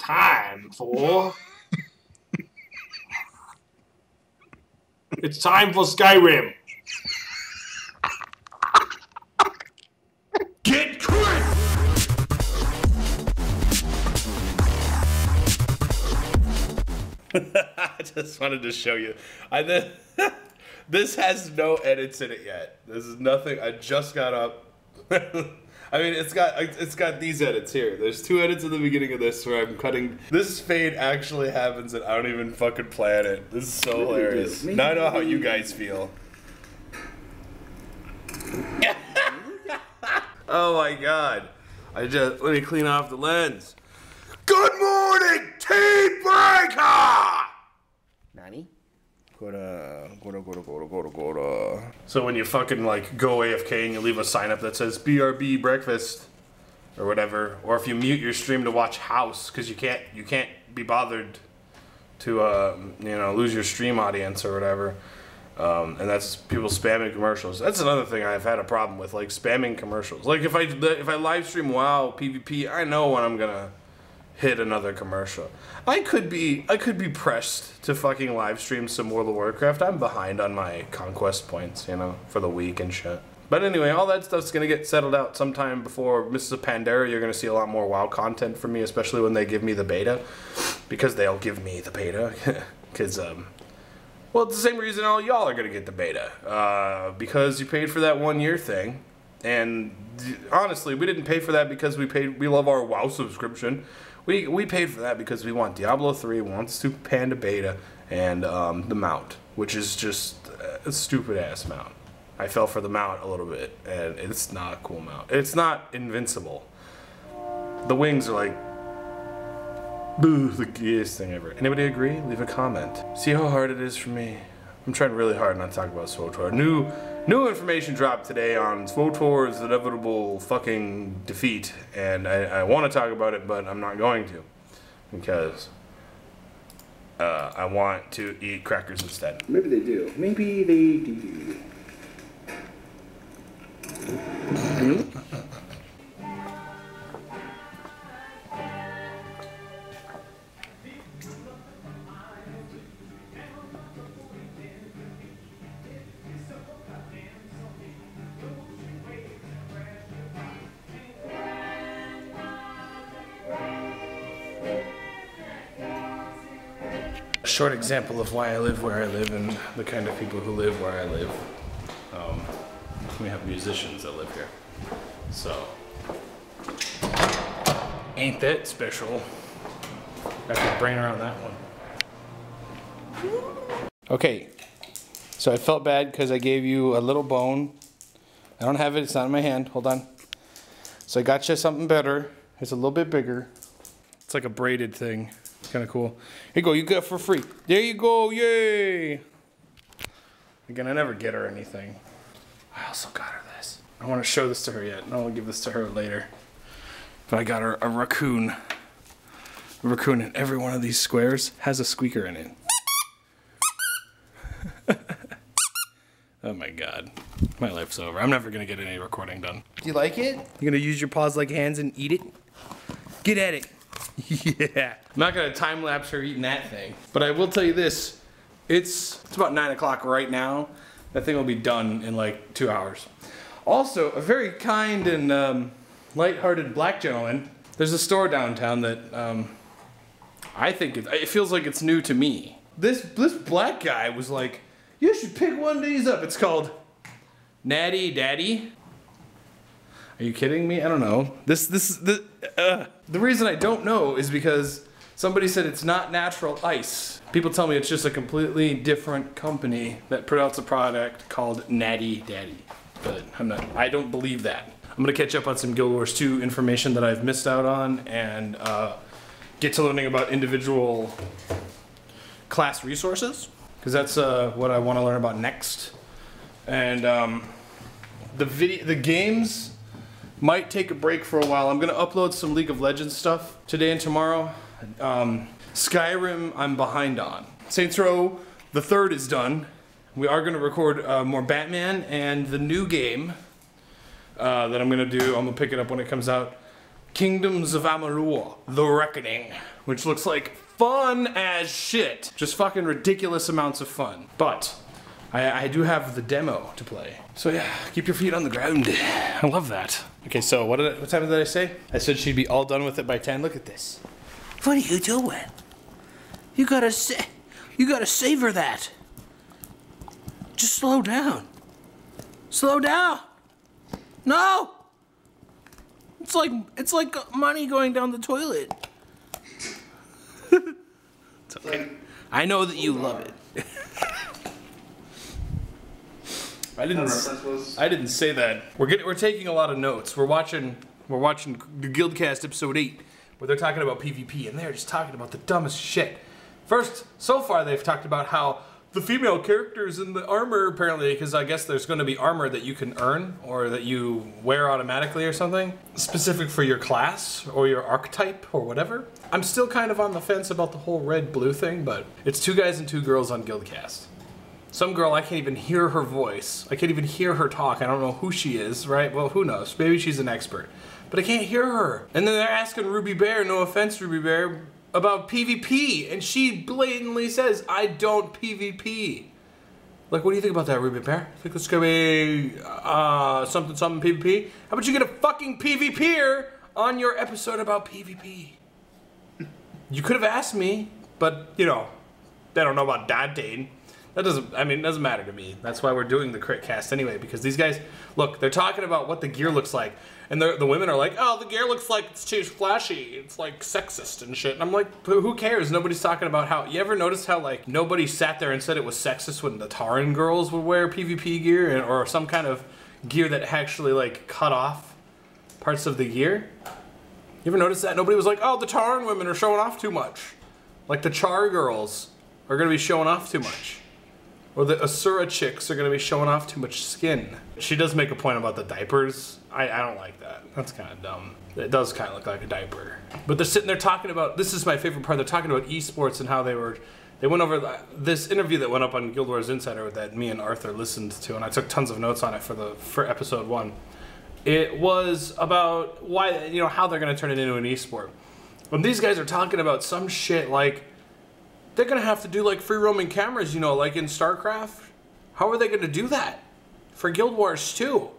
time for... It's time for Skyrim. Get crit! I just wanted to show you. This has no edits in it yet. This is nothing. I just got up. I mean, it's got these edits here. There's 2 edits at the beginning of this where I'm cutting. This fade actually happens and I don't even fucking plan it. This is so hilarious. Now I know how you guys feel. Oh my god. Let me clean off the lens. Good morning, Team Breaker! Nani? So when you fucking like go AFK and you leave a sign up that says BRB breakfast or whatever, or if you mute your stream to watch House because you can't be bothered to you know, lose your stream audience or whatever, and that's people spamming commercials. That's another thing I've had a problem with, like spamming commercials. Like if I live stream WoW PvP, I know when I'm gonna hit another commercial. I could be pressed to fucking live stream some World of Warcraft. I'm behind on my conquest points, you know, for the week and shit. But anyway, all that stuff's gonna get settled out sometime before Mrs. Pandera. You're gonna see a lot more WoW content from me, especially when they give me the beta, because they'll give me the beta. Because well, it's the same reason all y'all are gonna get the beta, because you paid for that 1 year thing. And honestly, we didn't pay for that because we love our WoW subscription. We paid for that because we want Diablo 3, we want Stupid Panda Beta, and the mount, which is just a stupid ass mount. I fell for the mount a little bit, and it's not a cool mount. It's not invincible. The wings are like, boo, the gayest thing ever. Anybody agree? Leave a comment. See how hard it is for me. I'm trying really hard not to talk about SWTOR. New information dropped today on SWTOR's inevitable fucking defeat, and I want to talk about it, but I'm not going to, because I want to eat crackers instead. Maybe they do. Maybe they do. Short example of why I live where I live and the kind of people who live where I live. We have musicians that live here, so ain't that special? I have to brain around that one. Okay, so I felt bad because I gave you a little bone. I don't have it, it's not in my hand, hold on. So I got you something better. It's a little bit bigger. It's like a braided thing. It's kind of cool. Here you go, you get it for free. There you go, yay! Again, I never get her anything. I also got her this. I want to show this to her yet, and I'll give this to her later. But I got her a raccoon. A raccoon in every one of these squares has a squeaker in it. Oh my god. My life's over. I'm never going to get any recording done. Do you like it? You going to use your paws like hands and eat it? Get at it. Yeah. I'm not going to time lapse her eating that thing. But I will tell you this. It's about 9 o'clock right now. That thing will be done in like 2 hours. Also, a very kind and light-hearted black gentleman. There's a store downtown that I think it feels like it's new to me. This black guy was like, you should pick one of these up. It's called Natty Daddy. Are you kidding me? I don't know. The reason I don't know is because somebody said it's not natural ice. People tell me it's just a completely different company that put out a product called Natty Daddy. But I don't believe that. I'm gonna catch up on some Guild Wars 2 information that I've missed out on and get to learning about individual class resources, because that's what I want to learn about next. And the games might take a break for a while. I'm gonna upload some League of Legends stuff today and tomorrow. Skyrim I'm behind on. Saints Row the 3rd is done. We are gonna record more Batman, and the new game that I'm gonna do, I'm gonna pick it up when it comes out. Kingdoms of Amalur: The Reckoning, which looks like fun as shit. Just fucking ridiculous amounts of fun. But I do have the demo to play. So yeah, keep your feet on the ground. I love that. Okay, so what time did I say? I said she'd be all done with it by 10. Look at this. What are you doing? You gotta savor that. Just slow down. Slow down. No. It's like money going down the toilet. It's okay. I know that you love it. I didn't say that. We're taking a lot of notes. We're watching the Guildcast episode 8, where they're talking about PvP, and they're just talking about the dumbest shit. First, so far they've talked about how the female characters in the armor, apparently, because I guess there's going to be armor that you can earn or that you wear automatically or something, specific for your class or your archetype or whatever. I'm still kind of on the fence about the whole red-blue thing, but it's 2 guys and 2 girls on Guildcast. Some girl, I can't even hear her voice. I can't even hear her talk. I don't know who she is, right? Well, who knows? Maybe she's an expert. But I can't hear her. And then they're asking Ruby Bear, no offense, Ruby Bear, about PvP. And she blatantly says, I don't PvP. Like, what do you think about that, Ruby Bear? Think it's gonna be something PvP? How about you get a fucking PvPer on your episode about PvP? You could have asked me, but, you know, they don't know about Dantane. That doesn't matter to me. That's why we're doing the crit cast anyway, because these guys, look, they're talking about what the gear looks like, and the women are like, oh, the gear looks like it's too flashy, it's like sexist and shit, and I'm like, who cares? Nobody's talking about how, you ever notice how like nobody sat there and said it was sexist when the Tauren girls would wear PvP gear, or some kind of gear that actually like cut off parts of the gear? You ever notice that? Nobody was like, oh, the Tauren women are showing off too much. Like the Char girls are gonna be showing off too much. Or the Asura chicks are gonna be showing off too much skin. She does make a point about the diapers. I don't like that. That's kind of dumb. It does kind of look like a diaper. But they're sitting there talking about, this is my favorite part, they're talking about esports and how they went over this interview that went up on Guild Wars Insider that me and Arthur listened to, and I took tons of notes on it for episode 1. It was about why, you know, how they're gonna turn it into an esport. When these guys are talking about some shit like, they're gonna have to do like free roaming cameras, you know, like in StarCraft. How are they gonna do that for Guild Wars 2?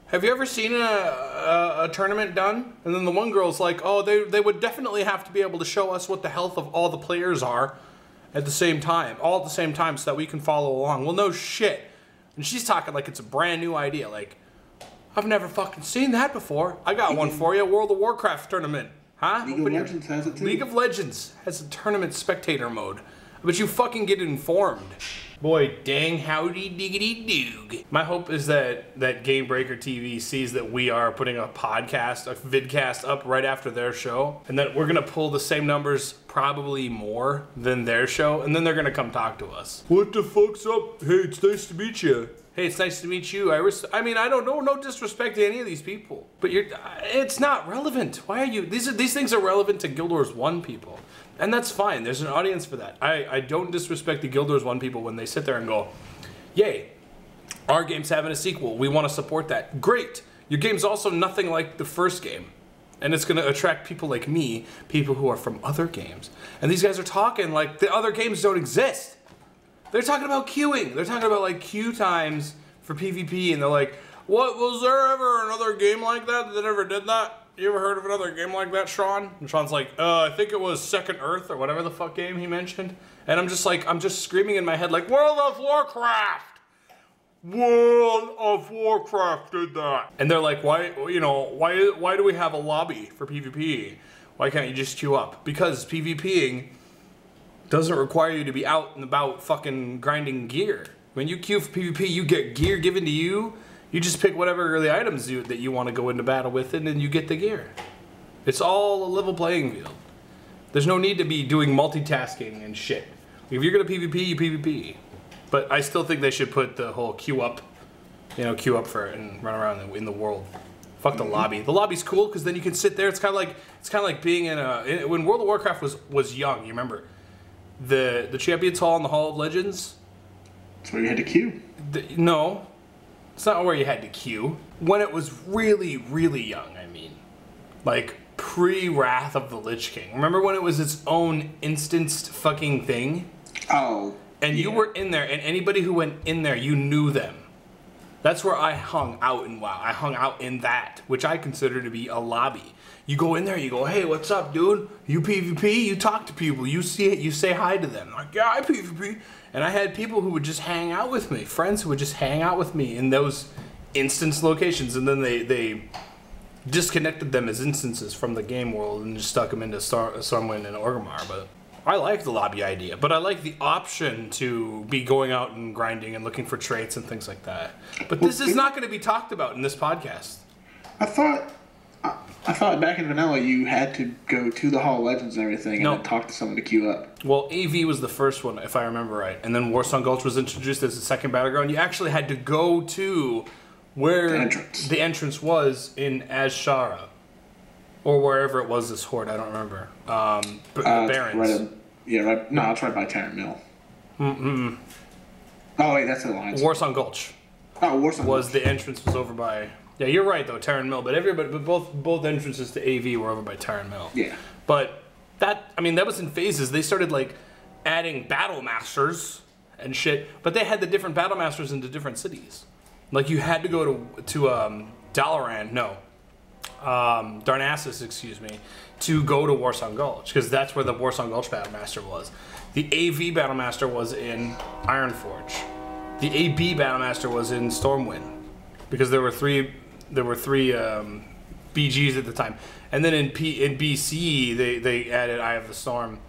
Have you ever seen a tournament done? And then the one girl's like, oh, they would definitely have to be able to show us what the health of all the players are at the same time, all at the same time, so that we can follow along. Well, no shit. And she's talking like it's a brand new idea. Like, I've never fucking seen that before. I got one for you, World of Warcraft tournament. Huh? League of Legends has it too. League of Legends has a tournament spectator mode. But you fucking get informed. Boy, dang howdy diggity doog. My hope is that Game Breaker TV sees that we are putting a podcast, a vidcast up right after their show, and that we're gonna pull the same numbers, probably more than their show, and then they're gonna come talk to us. What the fuck's up? Hey, it's nice to meet you. Hey, it's nice to meet you. I mean, I don't know, no disrespect to any of these people, but it's not relevant. Why are you? These things are relevant to Guild Wars 1 people, and that's fine. There's an audience for that. I don't disrespect the Guild Wars 1 people when they sit there and go, "Yay, our game's having a sequel. We want to support that." Great. Your game's also nothing like the first game, and it's going to attract people like me, people who are from other games. And these guys are talking like the other games don't exist. They're talking about queuing. They're talking about like queue times for PvP, and they're like, "What, was there ever another game like that ever did that? You ever heard of another game like that, Sean?" And Sean's like, I think it was Second Earth or whatever the fuck game he mentioned. And I'm just like, I'm just screaming in my head like, World of Warcraft! World of Warcraft did that. And they're like, why do we have a lobby for PvP? Why can't you just queue up? Because PvPing doesn't require you to be out and about fucking grinding gear. When you queue for PvP, you get gear given to you. You just pick whatever the items that you want to go into battle with, and then you get the gear. It's all a level playing field. There's no need to be doing multitasking and shit. If you're gonna PvP, you PvP. But I still think they should put the whole queue up for it and run around in the world. Fuck the lobby. The lobby's cool because then you can sit there. It's kind of like being when World of Warcraft was young. You remember the Champions Hall in the Hall of Legends? That's where you had to queue. No, it's not where you had to queue. When it was really, really young, I mean. Like pre-Wrath of the Lich King. Remember when it was its own instanced fucking thing? Oh. And you were in there, and anybody who went in there, you knew them. That's where I hung out in WoW. I hung out in that, which I consider to be a lobby. You go in there, you go, hey, what's up, dude? You PvP? You talk to people. You see it, you say hi to them. Like, yeah, I PvP. And I had people who would just hang out with me, friends who would just hang out with me in those instance locations, and then they disconnected them as instances from the game world and just stuck them into Stormwind and Orgrimmar. But I like the lobby idea, but I like the option to be going out and grinding and looking for traits and things like that. But this is not going to be talked about in this podcast. I thought back in vanilla you had to go to the Hall of Legends and everything and then talk to someone to queue up. Well, AV was the first one, if I remember right. And then Warsong Gulch was introduced as the second battleground. You actually had to go to where the entrance was in Azshara. Or wherever it was this horde, I don't remember. The Barrens. No, it's right by Terran Mill. Oh, wait, that's the Alliance. Warsong Gulch. Oh, Warsong Gulch. The entrance was over by... Yeah, you're right though, Terran Mill. But both entrances to AV were over by Terran Mill. Yeah. But that was in phases. They started like adding battle masters and shit, but they had the different battle masters into different cities. Like you had to go to Dalaran, Darnassus, excuse me, to go to Warsong Gulch because that's where the Warsong Gulch battle master was. The AV battle master was in Ironforge. The AB battle master was in Stormwind because there were three BGs at the time, and then in BC they added Eye of the Storm,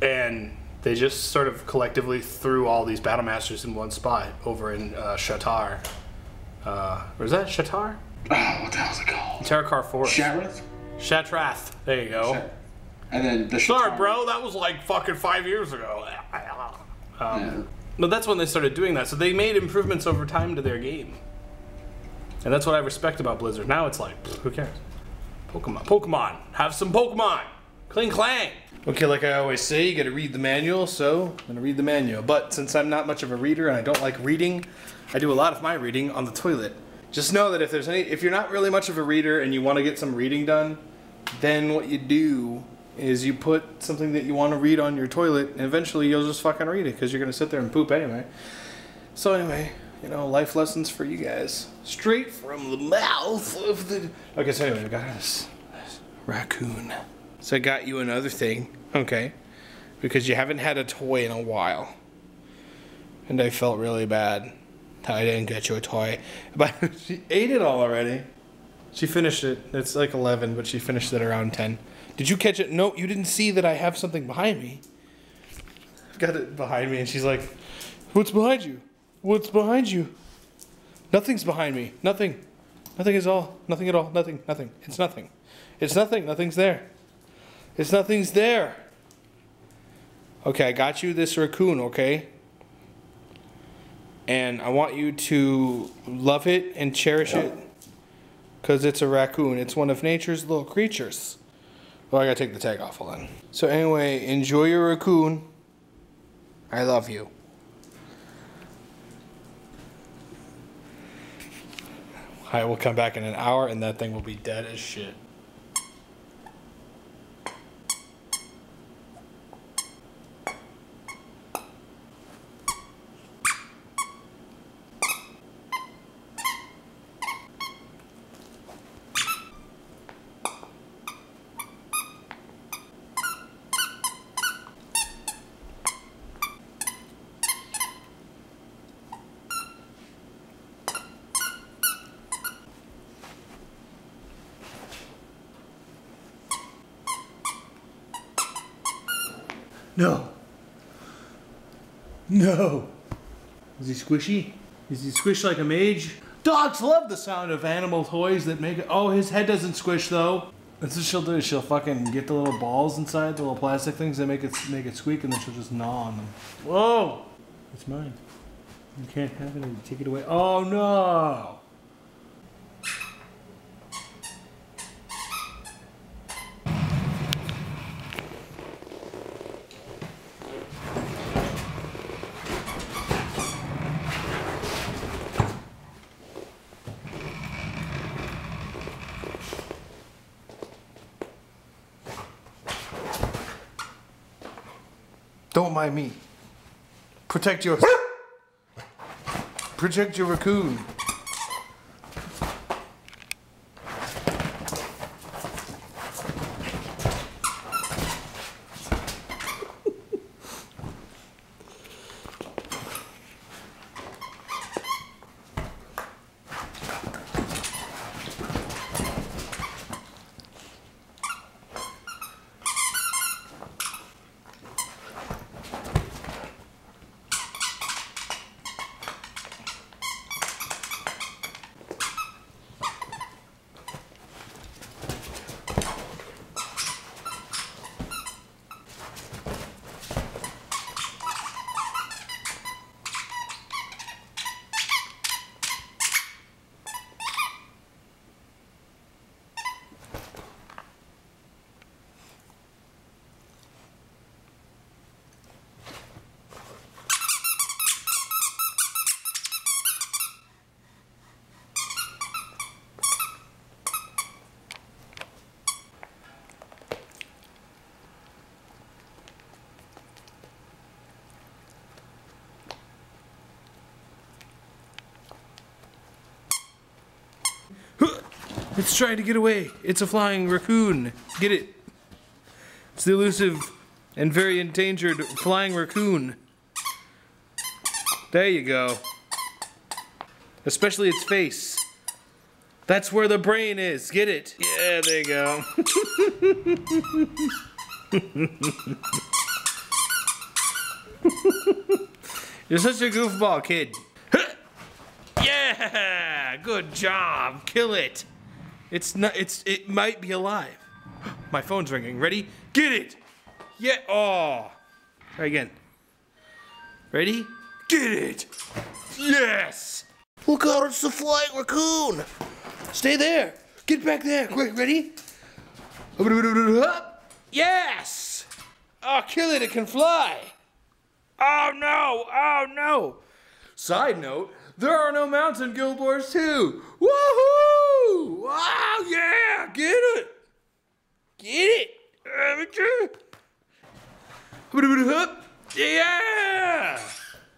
and they just sort of collectively threw all these battle masters in one spot over in Shatar. Or is that Shatar? Oh, what the hell's it called? Terakar Forest. Shatrath. There you go. And then the Sorry, Shatar. bro. That was like fucking 5 years ago. Yeah. But that's when they started doing that. So they made improvements over time to their game. And that's what I respect about Blizzard. Now it's like, who cares? Pokemon. Have some Pokemon. Cling clang. Okay, like I always say, you gotta read the manual, so I'm gonna read the manual. But since I'm not much of a reader and I don't like reading, I do a lot of my reading on the toilet. Just know that if you're not really much of a reader and you want to get some reading done, then what you do is you put something that you want to read on your toilet, and eventually you'll just fucking read it because you're gonna sit there and poop anyway. So anyway, life lessons for you guys, straight from the mouth of the. Okay, so anyway, we got this raccoon. So I got you another thing, okay? Because you haven't had a toy in a while, and I felt really bad. I didn't get you a toy, but she ate it all already. She finished it. It's like 11, but she finished it around 10. Did you catch it? No, you didn't see that I have something behind me. I've got it behind me, and she's like, "What's behind you? What's behind you?" Nothing's behind me. Nothing. Nothing is all. Nothing at all. Nothing. Nothing. It's nothing. It's nothing. Nothing's there. It's nothing's there. Okay, I got you this raccoon, okay? And I want you to love it and cherish it because it's a raccoon. It's one of nature's little creatures. Well, I gotta take the tag off, hold on. So anyway, enjoy your raccoon. I love you. I will come back in an hour and that thing will be dead as shit. No. No. Is he squishy? Is he squished like a mage? Dogs love the sound of animal toys that make it. Oh, his head doesn't squish though. That's what she'll do. She'll fucking get the little balls inside, the little plastic things that make it squeak, and then she'll just gnaw on them. Whoa! It's mine. You can't have it. Take it away. Oh no! Don't mind me. Protect your raccoon. It's trying to get away. It's a flying raccoon. Get it? It's the elusive and very endangered flying raccoon. There you go. Especially its face. That's where the brain is. Get it? Yeah, there you go. You're such a goofball, kid. Yeah! Good job. Kill it. It might be alive. My phone's ringing. Ready? Get it! Yeah. Oh. Try again. Ready? Get it! Yes! Look out, it's the flying raccoon! Stay there! Get back there! Quick, ready? Yes! Oh, kill it, it can fly! Oh no! Oh no! Side note, there are no mounts in Guild Wars 2! Woohoo! Wow, yeah! Get it! Get it! Yeah!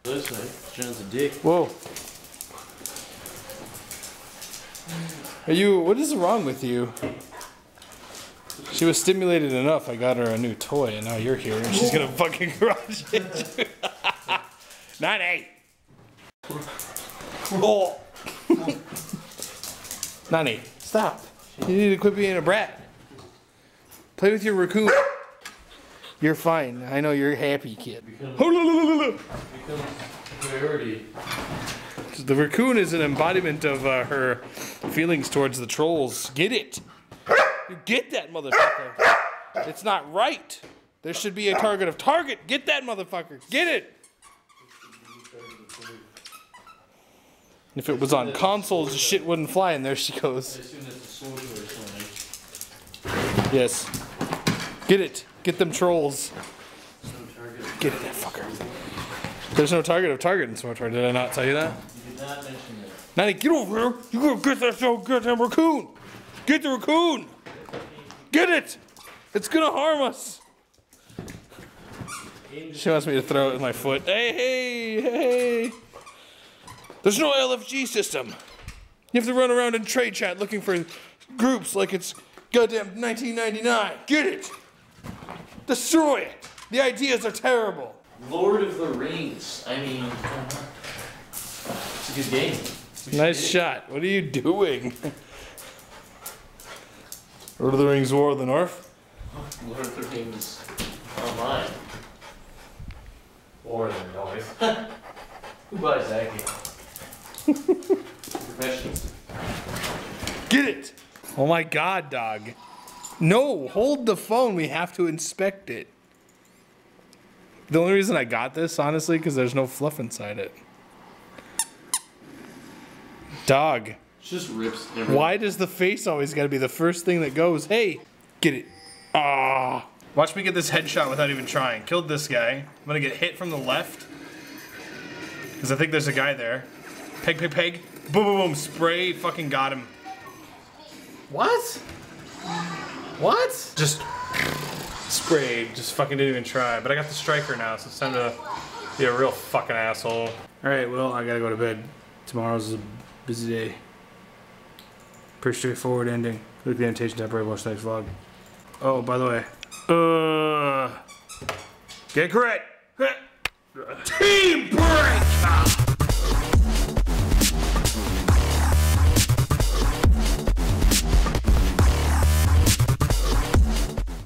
Listen, John's a dick. Whoa. What is wrong with you? She was stimulated enough, I got her a new toy, and now you're here, and she's gonna fucking crush it. 9-8. Oh. 9-8. Stop. You need to quit being a brat. Play with your raccoon. You're fine. I know you're happy, kid. Becomes priority. The raccoon is an embodiment of her feelings towards the trolls. Get it? You get that, motherfucker. It's not right. There should be a target of target. Get that, motherfucker. Get it. If it was on consoles, the shit wouldn't fly, and there she goes. Yes. Get it. Get them trolls. Get it, that fucker. There's no target of target in SWTOR. Did I not tell you that? You did not mention that. Nanny, get over here. You gotta get that so goddamn raccoon. Get the raccoon. Get it. It's gonna harm us. She wants me to throw it with my foot. Hey, hey, hey. There's no LFG system. You have to run around and trade chat looking for groups like it's goddamn 1999. Get it. Destroy it. The ideas are terrible. Lord of the Rings. I mean, it's a good game. Nice shot. What are you doing? Lord of the Rings War of the North? Lord of the Rings online. War of the North. Who buys that game? Professionals. Get it! Oh my god, dog. No, hold the phone. We have to inspect it. The only reason I got this, honestly, because there's no fluff inside it. Dog. It just rips everything. Why does the face always gotta be the first thing that goes? Hey, get it. Ah. Watch me get this headshot without even trying. Killed this guy. I'm gonna get hit from the left. Because I think there's a guy there. Peg, peg, peg. Boom, boom, boom. Spray. Fucking got him. What? What? Just sprayed. Just fucking didn't even try. But I got the striker now, so it's time to be a real fucking asshole. Alright, well, I gotta go to bed. Tomorrow's a busy day. Pretty straightforward ending. Click the annotation tab, watch the next vlog. Oh, by the way. Get correct! Team break!